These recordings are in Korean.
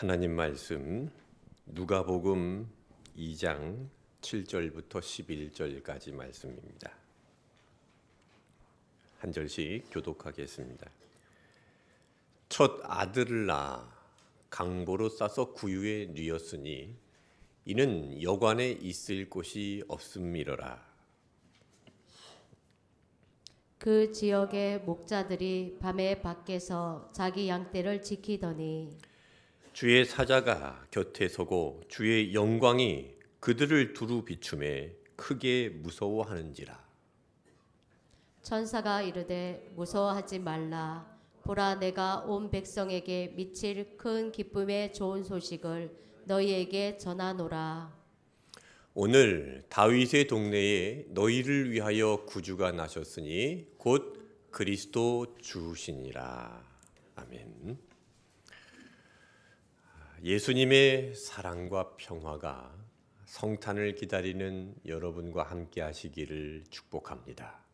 하나님 말씀 누가복음 2장 7절부터 11절까지 말씀입니다. 한 절씩 교독하겠습니다. 첫 아들을 낳아 강보로 싸서 구유에 뉘었으니 이는 여관에 있을 곳이 없음이러라. 그 지역의 목자들이 밤에 밖에서 자기 양떼를 지키더니 주의 사자가 곁에 서고 주의 영광이 그들을 두루 비추매 크게 무서워하는지라. 천사가 이르되 무서워하지 말라. 보라, 내가 온 백성에게 미칠 큰 기쁨의 좋은 소식을 너희에게 전하노라. 오늘 다윗의 동네에 너희를 위하여 구주가 나셨으니 곧 그리스도 주시니라. 아멘. 예수님의 사랑과 평화가 성탄을 기다리는 여러분과 함께 하시기를 축복합니다.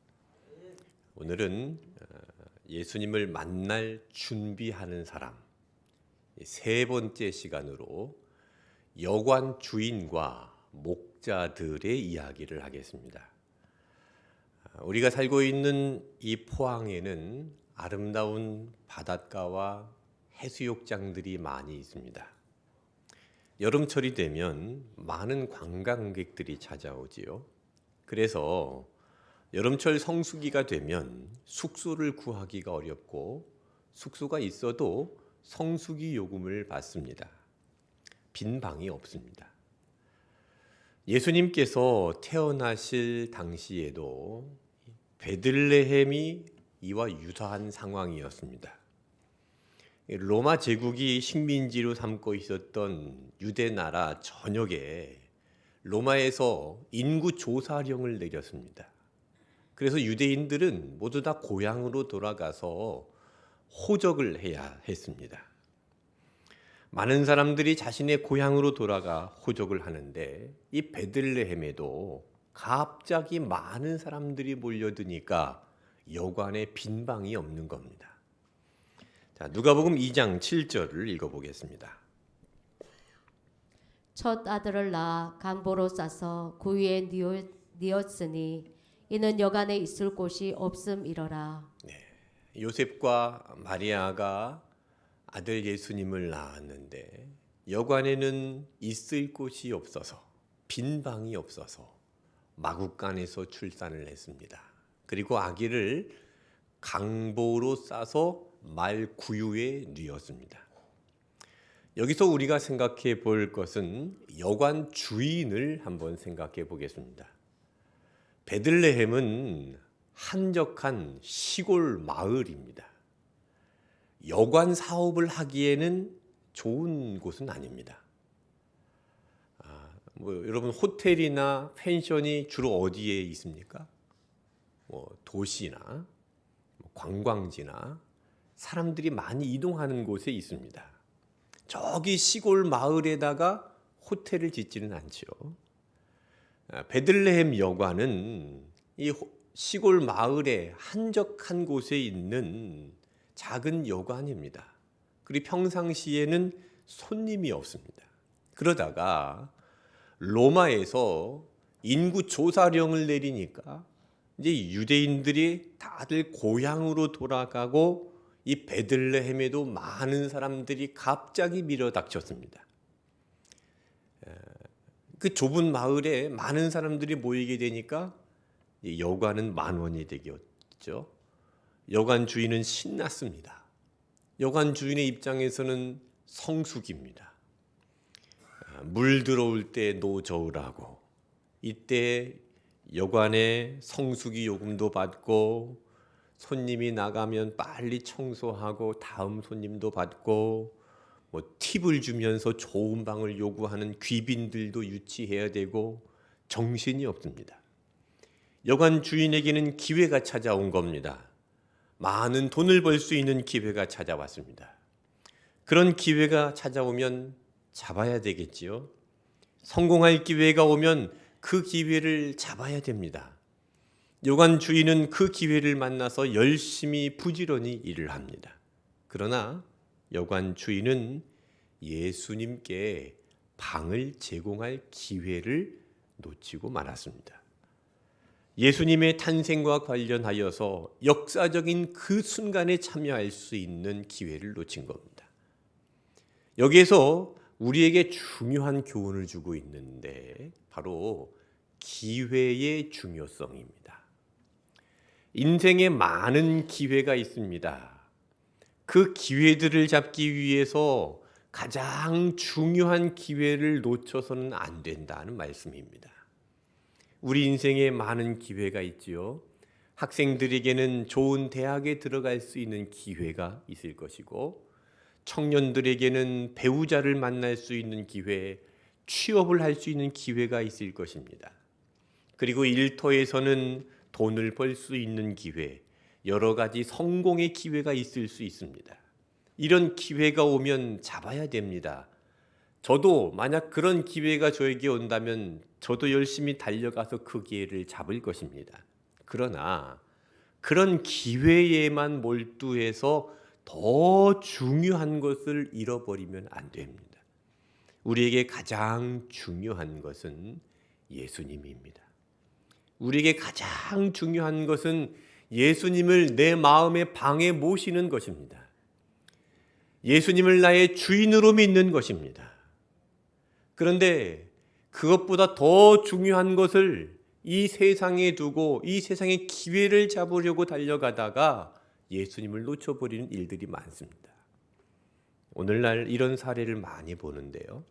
오늘은 예수님을 만날 준비하는 사람 세 번째 시간으로 여관 주인과 목자들의 이야기를 하겠습니다. 우리가 살고 있는 이 포항에는 아름다운 바닷가와 해수욕장들이 많이 있습니다. 여름철이 되면 많은 관광객들이 찾아오지요. 그래서 여름철 성수기가 되면 숙소를 구하기가 어렵고 숙소가 있어도 성수기 요금을 받습니다. 빈 방이 없습니다. 예수님께서 태어나실 당시에도 베들레헴이 이와 유사한 상황이었습니다. 로마 제국이 식민지로 삼고 있었던 유대 나라 전역에 로마에서 인구 조사령을 내렸습니다. 그래서 유대인들은 모두 다 고향으로 돌아가서 호적을 해야 했습니다. 많은 사람들이 자신의 고향으로 돌아가 호적을 하는데 이 베들레헴에도 갑자기 많은 사람들이 몰려드니까 여관에 빈 방이 없는 겁니다. 자, 누가복음 2장 7절을 읽어보겠습니다. 첫 아들을 낳아 강보로 싸서 구유에 뉘었으니 이는 여관에 있을 곳이 없음이러라. 요셉과 마리아가 아들 예수님을 낳았는데 여관에는 있을 곳이 없어서 빈 방이 없어서 마구간에서 출산을 했습니다. 그리고 아기를 강보로 싸서 말 구유에 뉘었습니다. 여기서 우리가 생각해 볼 것은 여관 주인을 한번 생각해 보겠습니다. 베들레헴은 한적한 시골 마을입니다. 여관 사업을 하기에는 좋은 곳은 아닙니다. 여러분 호텔이나 펜션이 주로 어디에 있습니까? 도시나 관광지나 사람들이 많이 이동하는 곳에 있습니다. 저기 시골 마을에다가 호텔을 짓지는 않죠. 베들레헴 여관은 이 시골 마을의 한적한 곳에 있는 작은 여관입니다. 그리고 평상시에는 손님이 없습니다. 그러다가 로마에서 인구 조사령을 내리니까 이제 유대인들이 다들 고향으로 돌아가고 이 베들레헴에도 많은 사람들이 갑자기 밀어닥쳤습니다. 그 좁은 마을에 많은 사람들이 모이게 되니까 여관은 만원이 되겠죠. 여관 주인은 신났습니다. 여관 주인의 입장에서는 성수기입니다. 물 들어올 때 노저우라고 이때 여관에 성수기 요금도 받고 손님이 나가면 빨리 청소하고 다음 손님도 받고 팁을 주면서 좋은 방을 요구하는 귀빈들도 유치해야 되고 정신이 없습니다. 여관 주인에게는 기회가 찾아온 겁니다. 많은 돈을 벌 수 있는 기회가 찾아왔습니다. 그런 기회가 찾아오면 잡아야 되겠지요. 성공할 기회가 오면 그 기회를 잡아야 됩니다. 여관 주인은 그 기회를 만나서 열심히 부지런히 일을 합니다. 그러나 여관 주인은 예수님께 방을 제공할 기회를 놓치고 말았습니다. 예수님의 탄생과 관련하여서 역사적인 그 순간에 참여할 수 있는 기회를 놓친 겁니다. 여기에서 우리에게 중요한 교훈을 주고 있는데 바로 기회의 중요성입니다. 인생에 많은 기회가 있습니다. 그 기회들을 잡기 위해서 가장 중요한 기회를 놓쳐서는 안 된다는 말씀입니다. 우리 인생에 많은 기회가 있지요. 학생들에게는 좋은 대학에 들어갈 수 있는 기회가 있을 것이고, 청년들에게는 배우자를 만날 수 있는 기회, 취업을 할 수 있는 기회가 있을 것입니다. 그리고 일터에서는 돈을 벌 수 있는 기회, 여러 가지 성공의 기회가 있을 수 있습니다. 이런 기회가 오면 잡아야 됩니다. 저도 만약 그런 기회가 저에게 온다면 저도 열심히 달려가서 그 기회를 잡을 것입니다. 그러나 그런 기회에만 몰두해서 더 중요한 것을 잃어버리면 안 됩니다. 우리에게 가장 중요한 것은 예수님입니다. 우리에게 가장 중요한 것은 예수님을 내 마음의 방에 모시는 것입니다. 예수님을 나의 주인으로 믿는 것입니다. 그런데 그것보다 더 중요한 것을 이 세상에 두고 이 세상의 기회를 잡으려고 달려가다가 예수님을 놓쳐버리는 일들이 많습니다. 오늘날 이런 사례를 많이 보는데요.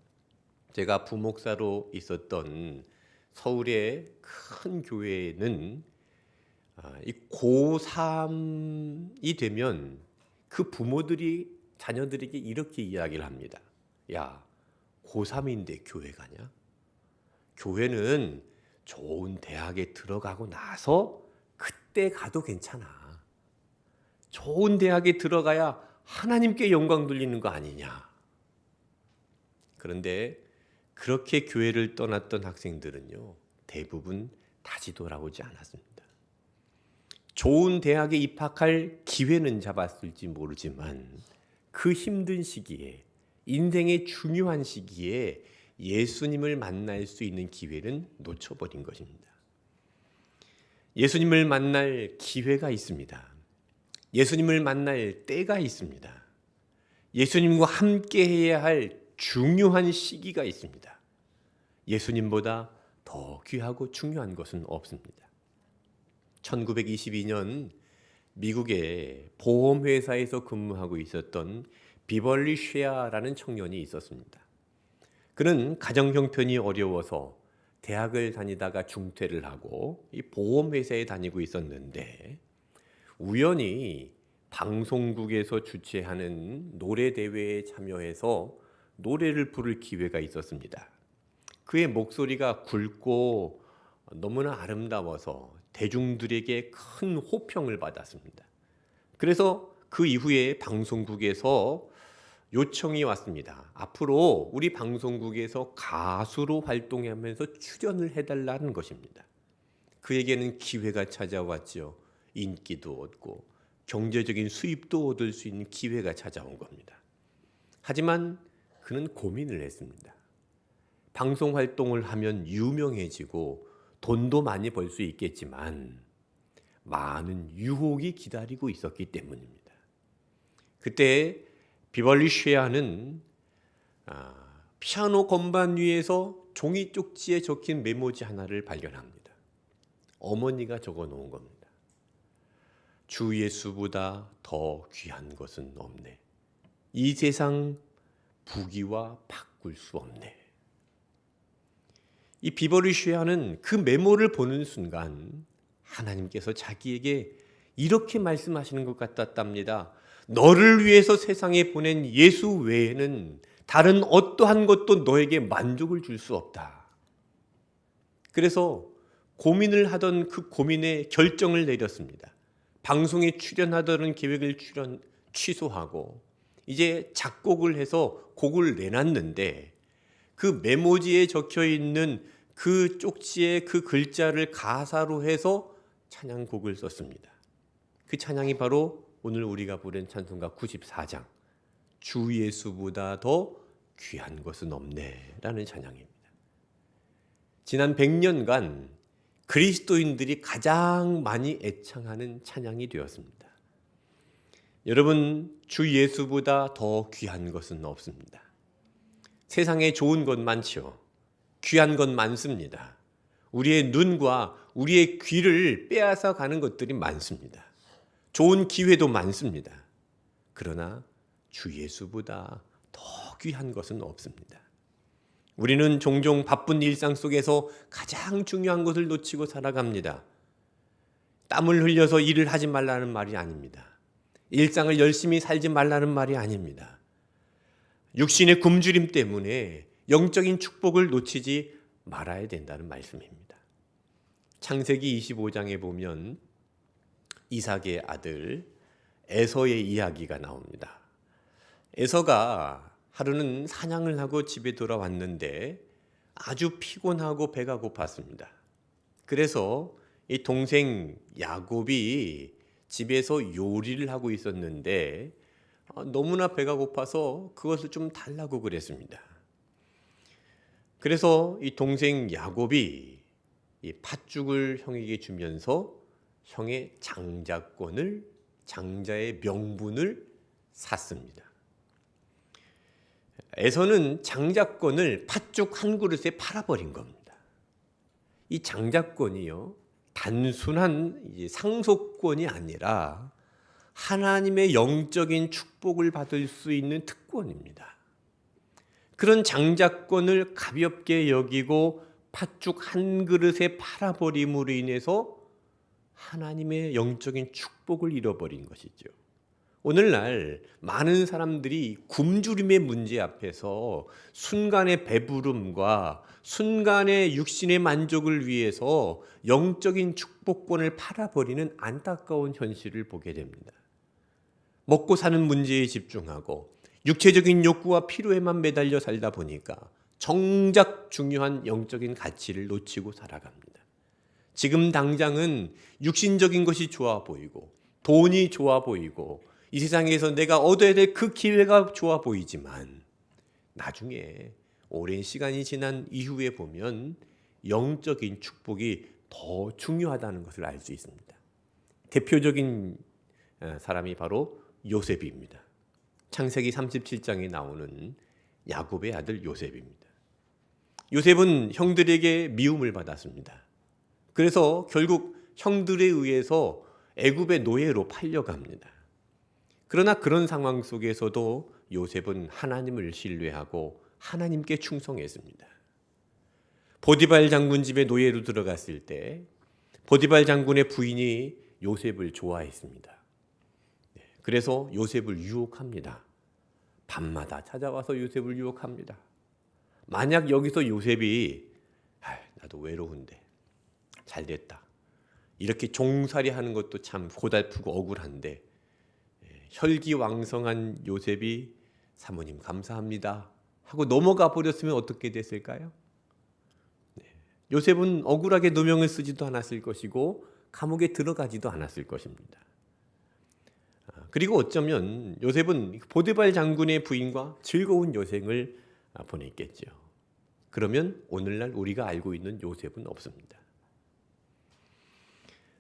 제가 부목사로 있었던 서울의 큰 교회는 이 고3이 되면 그 부모들이 자녀들에게 이렇게 이야기를 합니다. 야, 고3인데 교회 가냐? 교회는 좋은 대학에 들어가고 나서 그때 가도 괜찮아. 좋은 대학에 들어가야 하나님께 영광 돌리는 거 아니냐. 그런데 그렇게 교회를 떠났던 학생들은요, 대부분 다시 돌아오지 않았습니다. 좋은 대학에 입학할 기회는 잡았을지 모르지만 그 힘든 시기에, 인생의 중요한 시기에 예수님을 만날 수 있는 기회는 놓쳐버린 것입니다. 예수님을 만날 기회가 있습니다. 예수님을 만날 때가 있습니다. 예수님과 함께 해야 할 중요한 시기가 있습니다. 예수님보다 더 귀하고 중요한 것은 없습니다. 1922년 미국의 보험회사에서 근무하고 있었던 비벌리 쉐아라는 청년이 있었습니다. 그는 가정 형편이 어려워서 대학을 다니다가 중퇴를 하고 이 보험회사에 다니고 있었는데 우연히 방송국에서 주최하는 노래 대회에 참여해서 노래를 부를 기회가 있었습니다. 그의 목소리가 굵고 너무나 아름다워서 대중들에게 큰 호평을 받았습니다. 그래서 그 이후에 방송국에서 요청이 왔습니다. 앞으로 우리 방송국에서 가수로 활동하면서 출연을 해달라는 것입니다. 그에게는 기회가 찾아왔죠. 인기도 얻고 경제적인 수입도 얻을 수 있는 기회가 찾아온 겁니다. 하지만 그는 고민을 했습니다. 방송 활동을 하면 유명해지고 돈도 많이 벌 수 있겠지만 많은 유혹이 기다리고 있었기 때문입니다. 그때 비벌리 쉐아는 피아노 건반 위에서 종이 쪽지에 적힌 메모지 하나를 발견합니다. 어머니가 적어 놓은 겁니다. 주 예수보다 더 귀한 것은 없네. 이 세상 부귀와 바꿀 수 없네. 이 비벌리 쉐아는 그 메모를 보는 순간 하나님께서 자기에게 이렇게 말씀하시는 것 같았답니다. 너를 위해서 세상에 보낸 예수 외에는 다른 어떠한 것도 너에게 만족을 줄 수 없다. 그래서 고민을 하던 그 고민에 결정을 내렸습니다. 방송에 출연하던 계획을 취소하고 이제 작곡을 해서 곡을 내놨는데 그 메모지에 적혀 있는 그 쪽지의 그 글자를 가사로 해서 찬양곡을 썼습니다. 그 찬양이 바로 오늘 우리가 부른 찬송가 94장 주 예수보다 더 귀한 것은 없네 라는 찬양입니다. 지난 100년간 그리스도인들이 가장 많이 애창하는 찬양이 되었습니다. 여러분, 주 예수보다 더 귀한 것은 없습니다. 세상에 좋은 것 많죠. 귀한 것 많습니다. 우리의 눈과 우리의 귀를 빼앗아 가는 것들이 많습니다. 좋은 기회도 많습니다. 그러나 주 예수보다 더 귀한 것은 없습니다. 우리는 종종 바쁜 일상 속에서 가장 중요한 것을 놓치고 살아갑니다. 땀을 흘려서 일을 하지 말라는 말이 아닙니다. 일상을 열심히 살지 말라는 말이 아닙니다. 육신의 굶주림 때문에 영적인 축복을 놓치지 말아야 된다는 말씀입니다. 창세기 25장에 보면 이삭의 아들 에서의 이야기가 나옵니다. 에서가 하루는 사냥을 하고 집에 돌아왔는데 아주 피곤하고 배가 고팠습니다. 그래서 이 동생 야곱이 집에서 요리를 하고 있었는데 너무나 배가 고파서 그것을 좀 달라고 그랬습니다. 그래서 이 동생 야곱이 이 팥죽을 형에게 주면서 형의 장자의 명분을 샀습니다. 에서는 장자권을 팥죽 한 그릇에 팔아버린 겁니다. 이 장자권이요, 단순한 상속권이 아니라 하나님의 영적인 축복을 받을 수 있는 특권입니다. 그런 장자권을 가볍게 여기고 팥죽 한 그릇에 팔아버림으로 인해서 하나님의 영적인 축복을 잃어버린 것이죠. 오늘날 많은 사람들이 굶주림의 문제 앞에서 순간의 배부름과 순간의 육신의 만족을 위해서 영적인 축복권을 팔아버리는 안타까운 현실을 보게 됩니다. 먹고 사는 문제에 집중하고 육체적인 욕구와 필요에만 매달려 살다 보니까 정작 중요한 영적인 가치를 놓치고 살아갑니다. 지금 당장은 육신적인 것이 좋아 보이고 돈이 좋아 보이고 이 세상에서 내가 얻어야 될 그 기회가 좋아 보이지만 나중에 오랜 시간이 지난 이후에 보면 영적인 축복이 더 중요하다는 것을 알 수 있습니다. 대표적인 사람이 바로 요셉입니다. 창세기 37장에 나오는 야곱의 아들 요셉입니다. 요셉은 형들에게 미움을 받았습니다. 그래서 결국 형들에 의해서 애굽의 노예로 팔려갑니다. 그러나 그런 상황 속에서도 요셉은 하나님을 신뢰하고 하나님께 충성했습니다. 보디발 장군 집에 노예로 들어갔을 때 보디발 장군의 부인이 요셉을 좋아했습니다. 그래서 요셉을 유혹합니다. 밤마다 찾아와서 요셉을 유혹합니다. 만약 여기서 요셉이 나도 외로운데 잘됐다, 이렇게 종살이 하는 것도 참 고달프고 억울한데 혈기왕성한 요셉이 사모님 감사합니다 하고 넘어가 버렸으면 어떻게 됐을까요? 요셉은 억울하게 누명을 쓰지도 않았을 것이고 감옥에 들어가지도 않았을 것입니다. 그리고 어쩌면 요셉은 보디발 장군의 부인과 즐거운 여생을 보냈겠죠. 그러면 오늘날 우리가 알고 있는 요셉은 없습니다.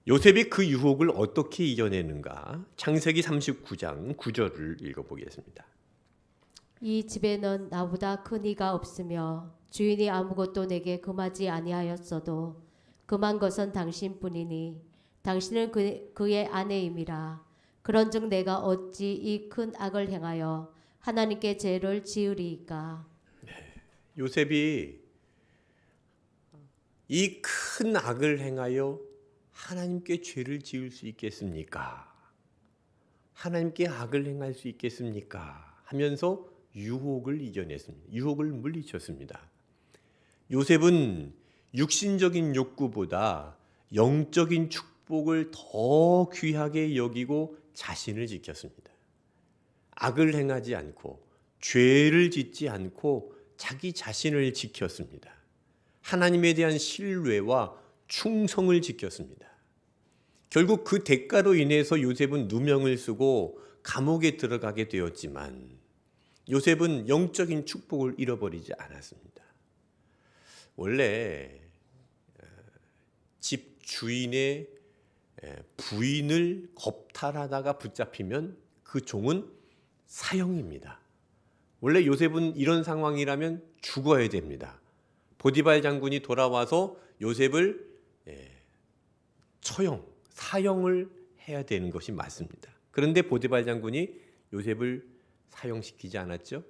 요셉이 그 유혹을 어떻게 이겨내는가? 창세기 39장 9절을 읽어보겠습니다. 이 집에는 나보다 큰 이가 없으며 주인이 아무것도 내게 금하지 아니하였어도 금한 것은 당신뿐이니 당신은 그의 아내임이라. 그런즉 내가 어찌 이 큰 악을 행하여 하나님께 죄를 지으리이까? 요셉이 이 큰 악을 행하여 하나님께 죄를 지을 수 있겠습니까? 하나님께 악을 행할 수 있겠습니까? 하면서 유혹을 이겨냈습니다. 유혹을 물리쳤습니다. 요셉은 육신적인 욕구보다 영적인 축복을 더 귀하게 여기고 자신을 지켰습니다. 악을 행하지 않고 죄를 짓지 않고 자기 자신을 지켰습니다. 하나님에 대한 신뢰와 충성을 지켰습니다. 결국 그 대가로 인해서 요셉은 누명을 쓰고 감옥에 들어가게 되었지만 요셉은 영적인 축복을 잃어버리지 않았습니다. 원래 집 주인의 부인을 겁탈하다가 붙잡히면 그 종은 사형입니다. 원래 요셉은 이런 상황이라면 죽어야 됩니다. 보디발 장군이 돌아와서 요셉을 처형, 사형을 해야 되는 것이 맞습니다. 그런데 보디발 장군이 요셉을 사형시키지 않았죠?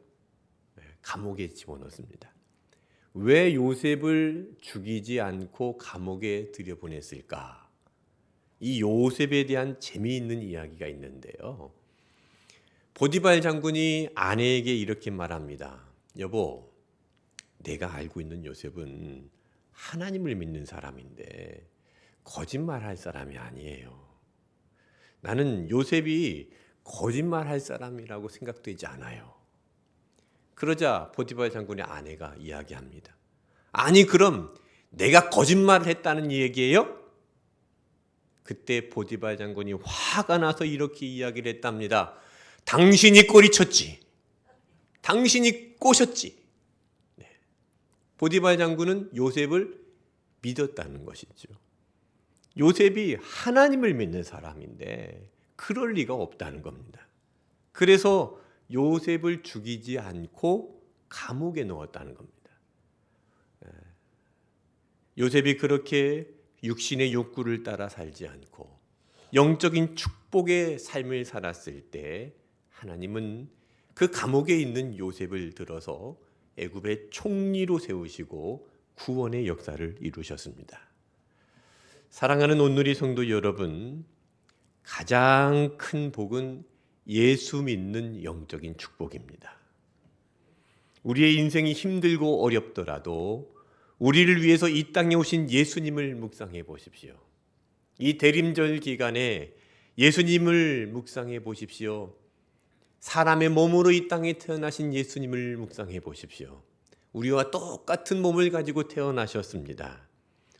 감옥에 집어넣습니다. 왜 요셉을 죽이지 않고 감옥에 들여보냈을까? 이 요셉에 대한 재미있는 이야기가 있는데요. 보디발 장군이 아내에게 이렇게 말합니다. 여보, 내가 알고 있는 요셉은 하나님을 믿는 사람인데 거짓말할 사람이 아니에요. 나는 요셉이 거짓말할 사람이라고 생각되지 않아요. 그러자 보디발 장군의 아내가 이야기합니다. 아니 그럼 내가 거짓말을 했다는 얘기예요? 그때 보디발 장군이 화가 나서 이렇게 이야기를 했답니다. 당신이 꼬리쳤지. 당신이 꼬셨지. 네. 보디발 장군은 요셉을 믿었다는 것이죠. 요셉이 하나님을 믿는 사람인데 그럴 리가 없다는 겁니다. 그래서 요셉을 죽이지 않고 감옥에 넣었다는 겁니다. 요셉이 그렇게 육신의 욕구를 따라 살지 않고 영적인 축복의 삶을 살았을 때 하나님은 그 감옥에 있는 요셉을 들어서 애굽의 총리로 세우시고 구원의 역사를 이루셨습니다. 사랑하는 온누리 성도 여러분, 가장 큰 복은 예수 믿는 영적인 축복입니다. 우리의 인생이 힘들고 어렵더라도 우리를 위해서 이 땅에 오신 예수님을 묵상해 보십시오. 이 대림절 기간에 예수님을 묵상해 보십시오. 사람의 몸으로 이 땅에 태어나신 예수님을 묵상해 보십시오. 우리와 똑같은 몸을 가지고 태어나셨습니다.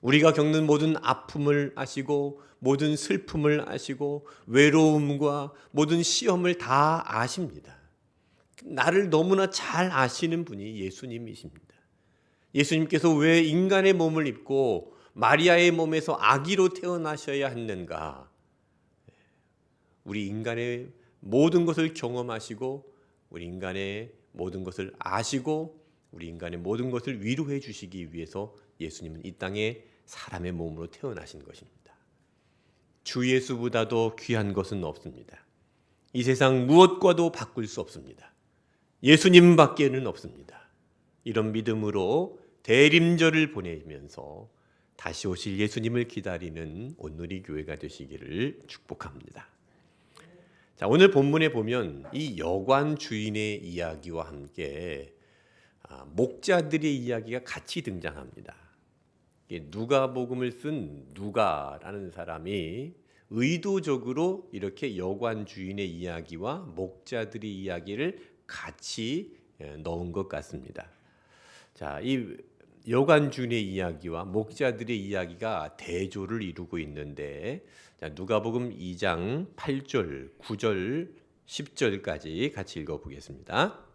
우리가 겪는 모든 아픔을 아시고 모든 슬픔을 아시고 외로움과 모든 시험을 다 아십니다. 나를 너무나 잘 아시는 분이 예수님이십니다. 예수님께서 왜 인간의 몸을 입고 마리아의 몸에서 아기로 태어나셔야 했는가? 우리 인간의 모든 것을 경험하시고 우리 인간의 모든 것을 아시고 우리 인간의 모든 것을 위로해 주시기 위해서 예수님은 이 땅에 사람의 몸으로 태어나신 것입니다. 주 예수보다도 귀한 것은 없습니다. 이 세상 무엇과도 바꿀 수 없습니다. 예수님밖에는 없습니다. 이런 믿음으로 대림절을 보내면서 다시 오실 예수님을 기다리는 온누리 교회가 되시기를 축복합니다. 자, 오늘 본문에 보면 이 여관 주인의 이야기와 함께 목자들의 이야기가 같이 등장합니다. 누가복음을 쓴 누가라는 사람이 의도적으로 이렇게 여관 주인의 이야기와 목자들의 이야기를 같이 넣은 것 같습니다. 자, 이 여관 주인의 이야기와 목자들의 이야기가 대조를 이루고 있는데, 자, 누가복음 2장 8절, 9절, 10절까지 같이 읽어보겠습니다.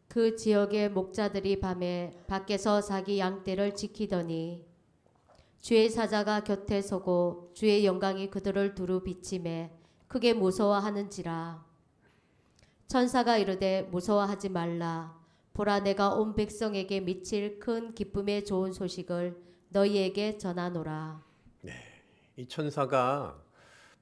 그 지역의 목자들이 밤에 밖에서 자기 양떼를 지키더니 주의 사자가 곁에 서고 주의 영광이 그들을 두루 비치매 크게 무서워하는지라. 천사가 이르되 무서워하지 말라. 보라, 내가 온 백성에게 미칠 큰 기쁨의 좋은 소식을 너희에게 전하노라. 네, 이 천사가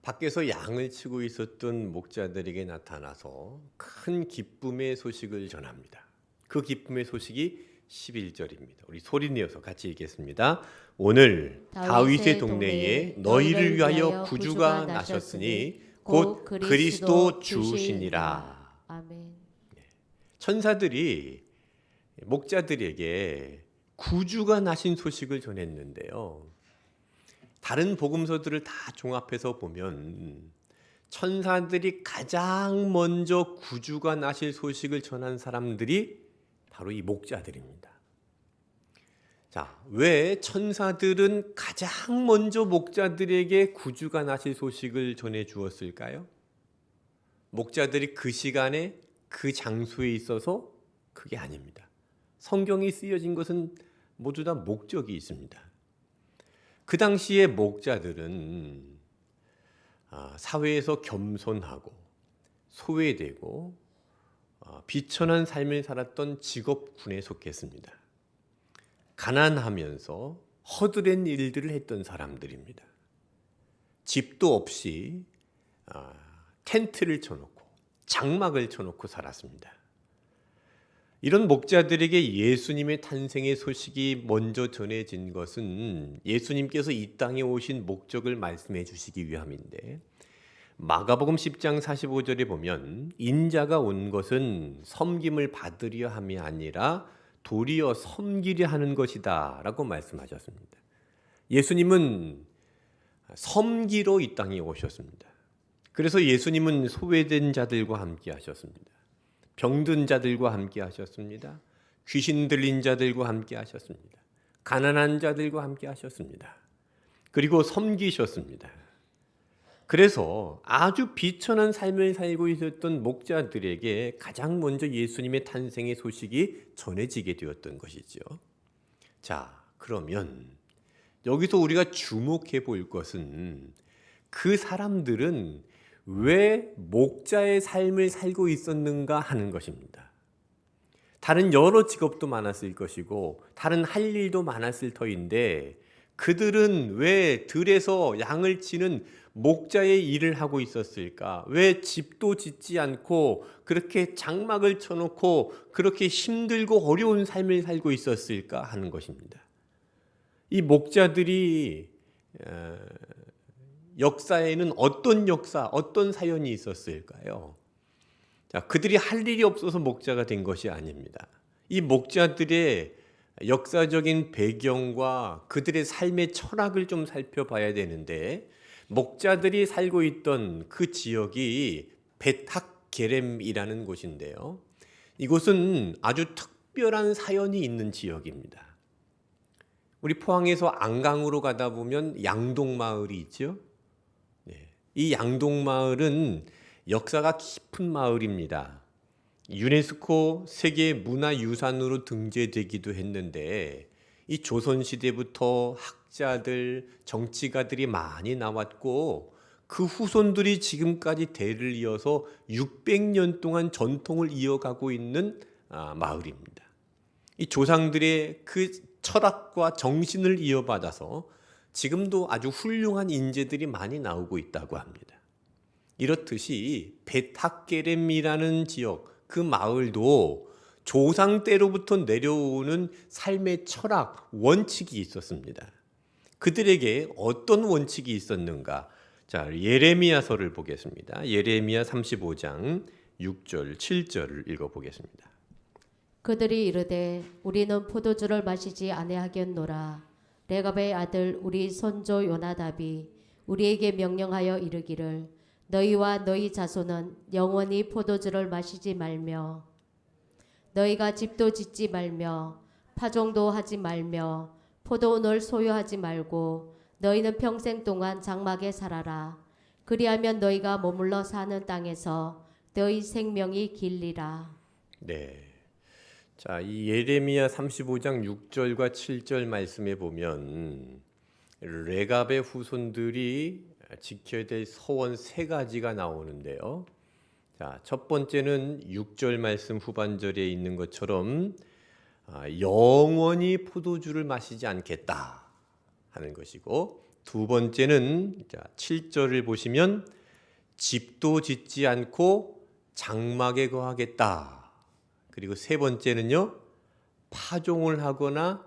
밖에서 양을 치고 있었던 목자들에게 나타나서 큰 기쁨의 소식을 전합니다. 그 기쁨의 소식이 11절입니다. 우리 소리내어서 같이 읽겠습니다. 오늘 다윗의 동네에 너희를 위하여 구주가 나셨으니 곧 그리스도 주시니라. 아멘. 천사들이 목자들에게 구주가 나신 소식을 전했는데요. 다른 복음서들을 다 종합해서 보면 천사들이 가장 먼저 구주가 나실 소식을 전한 사람들이 바로 이 목자들입니다. 자, 왜 천사들은 가장 먼저 목자들에게 구주가 나실 소식을 전해 주었을까요? 목자들이 그 시간에 그 장소에 있어서 그게 아닙니다. 성경이 쓰여진 것은 모두 다 목적이 있습니다. 그 당시의 목자들은 사회에서 겸손하고 소외되고 비천한 삶을 살았던 직업군에 속했습니다. 가난하면서 허드렛 일들을 했던 사람들입니다. 집도 없이 텐트를 쳐놓고 장막을 쳐놓고 살았습니다. 이런 목자들에게 예수님의 탄생의 소식이 먼저 전해진 것은 예수님께서 이 땅에 오신 목적을 말씀해 주시기 위함인데, 마가복음 10장 45절에 보면 인자가 온 것은 섬김을 받으려 함이 아니라 도리어 섬기려 하는 것이다 라고 말씀하셨습니다. 예수님은 섬기러 이 땅에 오셨습니다. 그래서 예수님은 소외된 자들과 함께 하셨습니다. 병든 자들과 함께 하셨습니다. 귀신 들린 자들과 함께 하셨습니다. 가난한 자들과 함께 하셨습니다. 그리고 섬기셨습니다. 그래서 아주 비천한 삶을 살고 있었던 목자들에게 가장 먼저 예수님의 탄생의 소식이 전해지게 되었던 것이죠. 자, 그러면 여기서 우리가 주목해 볼 것은 그 사람들은 왜 목자의 삶을 살고 있었는가 하는 것입니다. 다른 여러 직업도 많았을 것이고 다른 할 일도 많았을 터인데 그들은 왜 들에서 양을 치는 목자의 일을 하고 있었을까? 왜 집도 짓지 않고 그렇게 장막을 쳐놓고 그렇게 힘들고 어려운 삶을 살고 있었을까 하는 것입니다. 이 목자들이 역사에는 어떤 역사, 어떤 사연이 있었을까요? 자, 그들이 할 일이 없어서 목자가 된 것이 아닙니다. 이 목자들의 역사적인 배경과 그들의 삶의 철학을 좀 살펴봐야 되는데, 목자들이 살고 있던 그 지역이 베탁게렘이라는 곳인데요. 이곳은 아주 특별한 사연이 있는 지역입니다. 우리 포항에서 안강으로 가다 보면 양동마을이 있죠. 이 양동마을은 역사가 깊은 마을입니다. 유네스코 세계문화유산으로 등재되기도 했는데 이 조선시대부터 학자들, 정치가들이 많이 나왔고 그 후손들이 지금까지 대를 이어서 600년 동안 전통을 이어가고 있는 마을입니다. 이 조상들의 그 철학과 정신을 이어받아서 지금도 아주 훌륭한 인재들이 많이 나오고 있다고 합니다. 이렇듯이 베탁게렘이라는 지역, 그 마을도 조상 때로부터 내려오는 삶의 철학, 원칙이 있었습니다. 그들에게 어떤 원칙이 있었는가? 자, 예레미야서를 보겠습니다. 예레미야 35장 6절, 7절을 읽어보겠습니다. 그들이 이르되 우리는 포도주를 마시지 아니하겠노라. 레갑의 아들 우리 선조 요나답이 우리에게 명령하여 이르기를 너희와 너희 자손은 영원히 포도주를 마시지 말며 너희가 집도 짓지 말며 파종도 하지 말며 포도원을 소유하지 말고 너희는 평생 동안 장막에 살아라. 그리하면 너희가 머물러 사는 땅에서 너희 생명이 길리라. 네. 자, 이 예레미야 35장 6절과 7절 말씀에 보면 레갑의 후손들이 지켜야 될 서원 세 가지가 나오는데요. 자, 첫 번째는 6절 말씀 후반절에 있는 것처럼 영원히 포도주를 마시지 않겠다 하는 것이고, 두 번째는 7절을 보시면 집도 짓지 않고 장막에 거하겠다. 그리고 세 번째는요, 파종을 하거나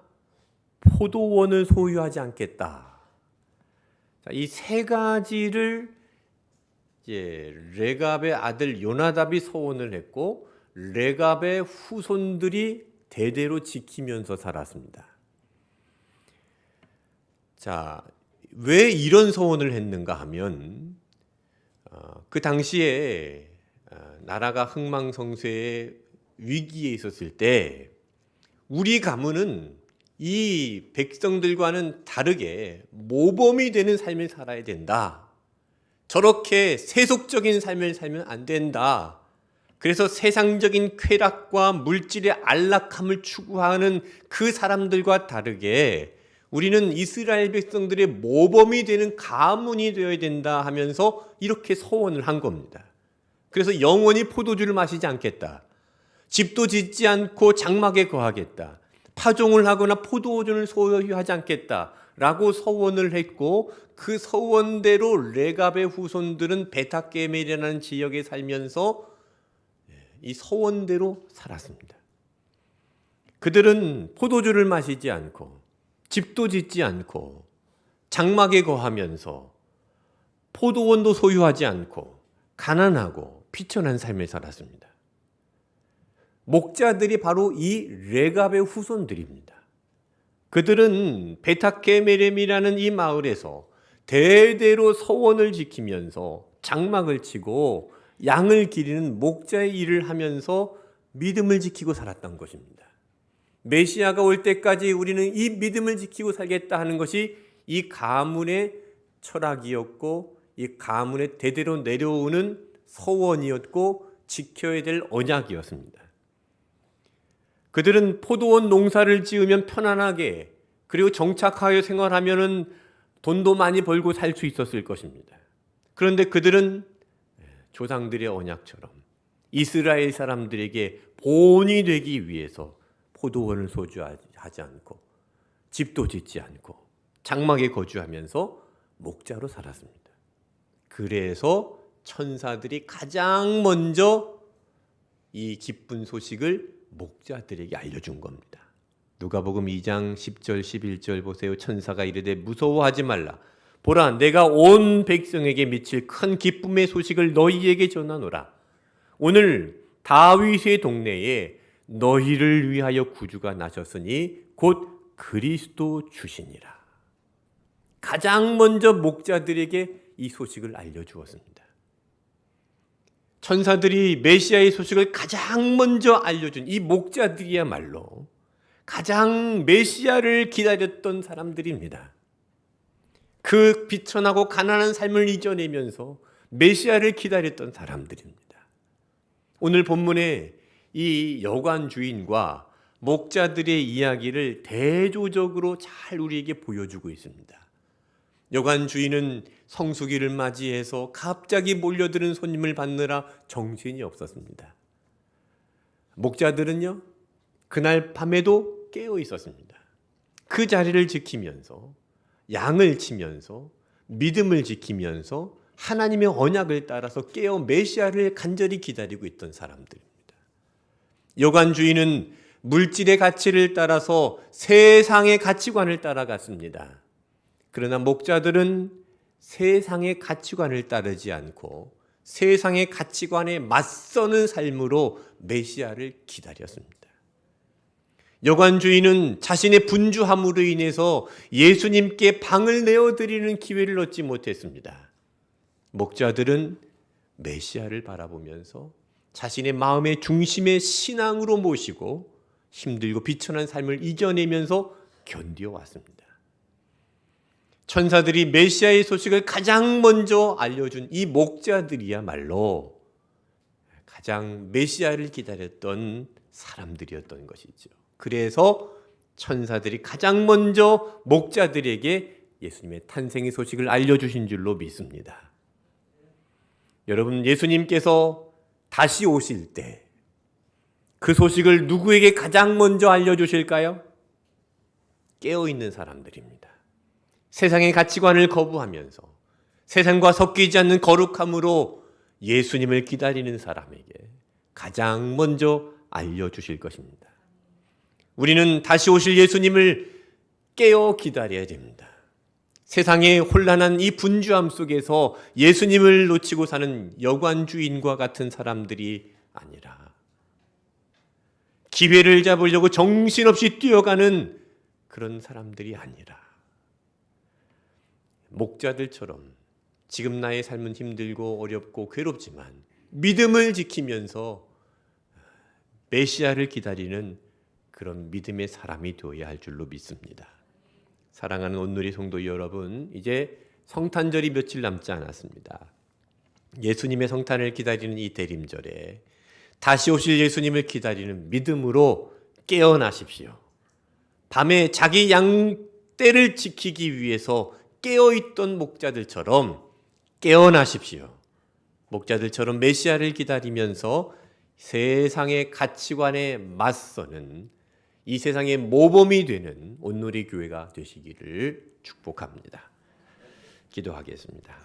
포도원을 소유하지 않겠다. 이 세 가지를 이제 레갑의 아들 요나답이 서원을 했고 레갑의 후손들이 대대로 지키면서 살았습니다. 자, 왜 이런 서원을 했는가 하면 그 당시에 나라가 흥망성쇠의 위기에 있었을 때 우리 가문은 이 백성들과는 다르게 모범이 되는 삶을 살아야 된다. 저렇게 세속적인 삶을 살면 안 된다. 그래서 세상적인 쾌락과 물질의 안락함을 추구하는 그 사람들과 다르게 우리는 이스라엘 백성들의 모범이 되는 가문이 되어야 된다 하면서 이렇게 서원을 한 겁니다. 그래서 영원히 포도주를 마시지 않겠다. 집도 짓지 않고 장막에 거하겠다. 파종을 하거나 포도주를 소유하지 않겠다. 라고 서원을 했고 그 서원대로 레갑의 후손들은 베타게멜이라는 지역에 살면서 이 서원대로 살았습니다. 그들은 포도주를 마시지 않고 집도 짓지 않고 장막에 거하면서 포도원도 소유하지 않고 가난하고 비천한 삶을 살았습니다. 목자들이 바로 이 레갑의 후손들입니다. 그들은 베타게멜이라는 이 마을에서 대대로 서원을 지키면서 장막을 치고 양을 기르는 목자의 일을 하면서 믿음을 지키고 살았던 것입니다. 메시아가 올 때까지 우리는 이 믿음을 지키고 살겠다 하는 것이 이 가문의 철학이었고 이 가문의 대대로 내려오는 서원이었고 지켜야 될 언약이었습니다. 그들은 포도원 농사를 지으면 편안하게 그리고 정착하여 생활하면 돈도 많이 벌고 살 수 있었을 것입니다. 그런데 그들은 조상들의 언약처럼 이스라엘 사람들에게 본이 되기 위해서 포도원을 소유하지 않고 집도 짓지 않고 장막에 거주하면서 목자로 살았습니다. 그래서 천사들이 가장 먼저 이 기쁜 소식을 목자들에게 알려준 겁니다. 누가복음 2장 10절 11절 보세요. 천사가 이르되 무서워하지 말라. 보라 내가 온 백성에게 미칠 큰 기쁨의 소식을 너희에게 전하노라. 오늘 다윗의 동네에 너희를 위하여 구주가 나셨으니 곧 그리스도 주시니라. 가장 먼저 목자들에게 이 소식을 알려주었습니다. 천사들이 메시아의 소식을 가장 먼저 알려준 이 목자들이야말로 가장 메시아를 기다렸던 사람들입니다. 그 비천하고 가난한 삶을 이겨내면서 메시아를 기다렸던 사람들입니다. 오늘 본문에 이 여관 주인과 목자들의 이야기를 대조적으로 잘 우리에게 보여주고 있습니다. 여관 주인은 성수기를 맞이해서 갑자기 몰려드는 손님을 받느라 정신이 없었습니다. 목자들은요, 그날 밤에도 깨어 있었습니다. 그 자리를 지키면서 양을 치면서 믿음을 지키면서 하나님의 언약을 따라서 깨어 메시아를 간절히 기다리고 있던 사람들입니다. 여관 주인은 물질의 가치를 따라서 세상의 가치관을 따라갔습니다. 그러나 목자들은 세상의 가치관을 따르지 않고 세상의 가치관에 맞서는 삶으로 메시아를 기다렸습니다. 여관 주인은 자신의 분주함으로 인해서 예수님께 방을 내어드리는 기회를 얻지 못했습니다. 목자들은 메시아를 바라보면서 자신의 마음의 중심의 신앙으로 모시고 힘들고 비천한 삶을 이겨내면서 견뎌왔습니다. 천사들이 메시아의 소식을 가장 먼저 알려준 이 목자들이야말로 가장 메시아를 기다렸던 사람들이었던 것이죠. 그래서 천사들이 가장 먼저 목자들에게 예수님의 탄생의 소식을 알려주신 줄로 믿습니다. 여러분, 예수님께서 다시 오실 때 그 소식을 누구에게 가장 먼저 알려주실까요? 깨어있는 사람들입니다. 세상의 가치관을 거부하면서 세상과 섞이지 않는 거룩함으로 예수님을 기다리는 사람에게 가장 먼저 알려주실 것입니다. 우리는 다시 오실 예수님을 깨어 기다려야 됩니다. 세상의 혼란한 이 분주함 속에서 예수님을 놓치고 사는 여관 주인과 같은 사람들이 아니라 기회를 잡으려고 정신없이 뛰어가는 그런 사람들이 아니라 목자들처럼 지금 나의 삶은 힘들고 어렵고 괴롭지만 믿음을 지키면서 메시아를 기다리는 그런 믿음의 사람이 되어야 할 줄로 믿습니다. 사랑하는 온누리 성도 여러분, 이제 성탄절이 며칠 남지 않았습니다. 예수님의 성탄을 기다리는 이 대림절에 다시 오실 예수님을 기다리는 믿음으로 깨어나십시오. 밤에 자기 양떼를 지키기 위해서 깨어있던 목자들처럼 깨어나십시오. 목자들처럼 메시아를 기다리면서 세상의 가치관에 맞서는 이 세상의 모범이 되는 온누리 교회가 되시기를 축복합니다. 기도하겠습니다.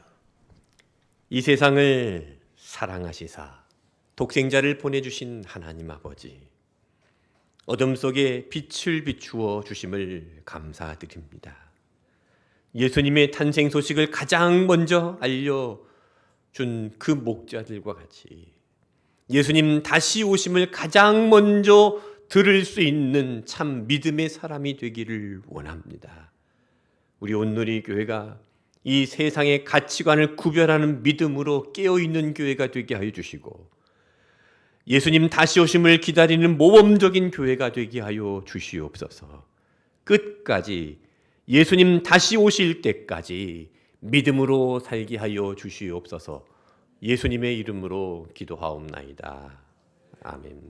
이 세상을 사랑하시사 독생자를 보내주신 하나님 아버지, 어둠 속에 빛을 비추어 주심을 감사드립니다. 예수님의 탄생 소식을 가장 먼저 알려준 그 목자들과 같이 예수님 다시 오심을 가장 먼저 들을 수 있는 참 믿음의 사람이 되기를 원합니다. 우리 온누리 교회가 이 세상의 가치관을 구별하는 믿음으로 깨어있는 교회가 되게 하여 주시고, 예수님 다시 오심을 기다리는 모범적인 교회가 되게 하여 주시옵소서. 끝까지 예수님 다시 오실 때까지 믿음으로 살게 하여 주시옵소서. 예수님의 이름으로 기도하옵나이다. 아멘.